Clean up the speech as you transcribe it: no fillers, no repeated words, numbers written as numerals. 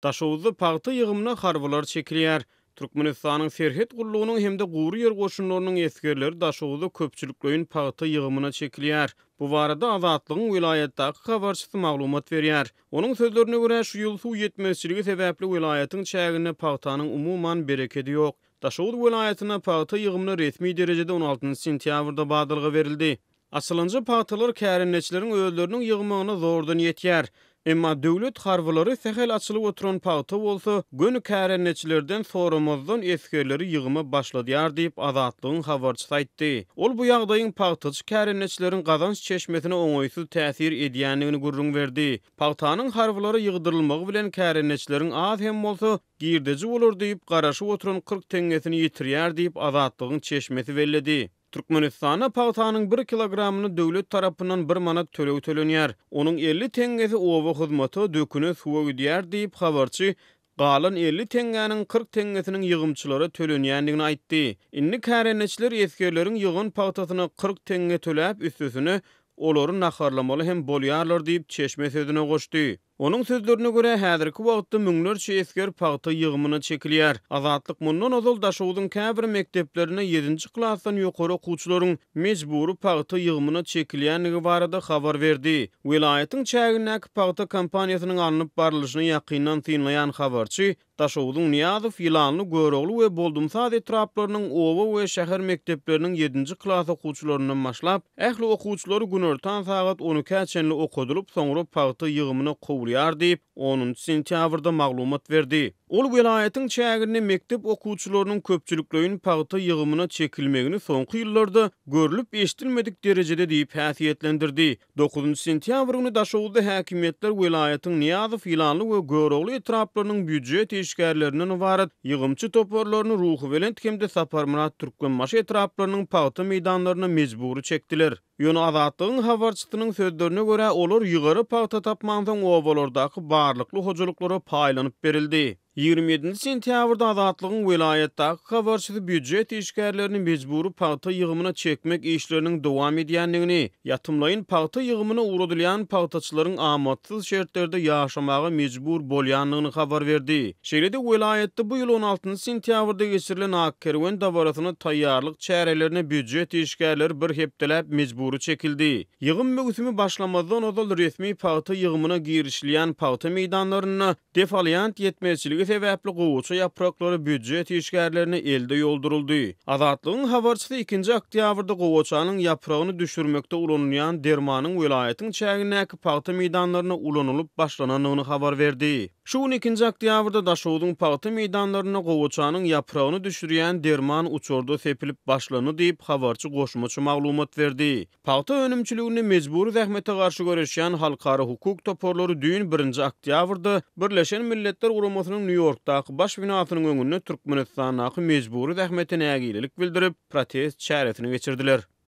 Daşowuzda paýta ýygymyna harbylar çekilýär. Türkmenistanyň Serhet gullugynyň hemde Gury ýer goşunlarynyň eskerleri Daşowuzda köpçülikleýin paýta ýygymyna çekilýär. Bu barada Azatlygyň vilayetdäki habarçysy maglumat berýär. Onuň sözlerine görä şu ýyl suw ýetmezçiligi sebäpli vilayetyň çägine paýtanyň umumyň bereketi ýok. Daşowuz vilayetyna paýta ýygymyna resmi derejede 16 sentýabrda badylgy berildi. Asylynja paýtalar kärenneçileriň özleriniň ýygymyna zordan ýetýär. Emma döwlet harwylary sehel açylyp oturan paýta bolsa, gönü kärenneçilerden soramazdan eskerleri ýygyma başladýar diýip Azatlygyň habarçysy aýtdy. Ol bu ýagdaýyň paýtaçy kärenneçileriň gazanç çeşmesine oňoýsuz täsir edýändigini gurrun berdi. Paýtanyň harwylary ýygdyrylmagy bilen kärenneçileriň az hem bolsa girdeji bolar diýip garaşyp oturan 40 teňgesini ýitirýär diýip Azatlygyň çeşmesi belledi. Türkmenistana paýtanyň 1 kilogramyny döwlet tarapyndan 1 manat tölew tölenýär. Onuň 50 teňgesi owa hyzmaty döküne suwa gidýär diýip habarçy galan 50 teňgäniň 40 teňgesiniň ýygymçylary tölenýändigini aýtdy. Inni kärenneçiler eskerleriň ýygyn paýtasyna 40 teňge töläp üstüsine olary naharlamaly hem bolýarlar diýip çeşme sözüne goşdy. Onuň sözlerine görä häzirki wagtda müňlerçe esker paýta ýygymyna çekilýär. Azatlyk mundan ozal Daşowuzyň käbir mekteplerine 7-nji klassdan ýokary okuwçylaryň mejbury paýta ýygymyna çekilýändigi barada habar berdi. Vilayetyň çägindäki paýta kampaniýasynyň alınıp barlyşyny ýakyndan synlaýan habarçy Daşowuzyň Niýazow, Ýylanly, Görogly we Boldumsaz etraplarynyň owa we şäher mektepleriniň 7-nji klass okuwçylaryndan başlap, ähli okuwçylary günortan saat 12-çenli okudylyp soňra paýta ýygymyna ýar diýip 10 sentýabrda maglumat berdi. Ol vilayetyň çägine mektep okuwçylarynyň köpçülikleýin paýta ýygymyna çekilmegini soňky ýyllarda görülip eşdilmedik derejede diýip häsiýetlendirdi. 9 sentýabr güni Daşowuzda häkimetler vilayetyň Niýazow, Ýylanly we Görogly etraplarynyň büdjet işgärlerinden ibaret ýygymçy toparlaryny Ruhy Welent hemde Saparmurat Türkmenbaş etraplarynyň paýta meýdanlaryna mejbury çekdiler. Ýöne Azatlygyň habarçysynyň sözlerine görä olar ýygary paýta tapmandan owalardaky barlykly hojalyklara paýlanyp berildi. 27 sentýabrda Azatlygyň vilayetdäki habarçysy büdjet işgärlerini mejbury paýta ýygymyna çekmek işleriniň dowam edýändigini, ýatymlaýyn paýta ýygymyna uradylýan paýtaçylaryň amatsyz şertlerde ýaşamagy mejbur bolýanlygyny habar berdi. Şeýle-de vilayetde bu ýyl 16 sentýabrda geçirilen Akkerwen dawarasyna taýýarlyk çärelerine büdjet işgärleri bir hepdelep mejbury çekildi. Ýygym möhsümi başlamazdan ozal resmi paýta ýygymyna girişilýän paýta meýdanlaryna defalyant ýetmezçiligi sebäpli gowuça ýapraklary büdjet işgärlerini elde ýolduruldy. Azatlygyň habarçysy 2 oktýabrda gowuçanyň ýapragyny düşürmekde ulanýan dermanyň vilayetyň çägindäki paýta meýdanlaryna ulanylyp başlananyny habar berdi. Şu 2 oktýabrda Daşowuzyň paýta meýdanlaryna gowuçanyň ýapragyny düşürýän derman uçurda sepilip başlany diýip habarçy goşmaçy maglumat berdi. Paýta önümçiligini mejbury zähmete garşy göreşýän halkara hukuk toparlary düýün 1 oktýabrda Birleşen Milletler Guramasynyň New Yorkdaky baş binasynyň öňünde Türkmenistanyň mejbury zähmetine ägilelik bildirip protest çäresini geçirdiler.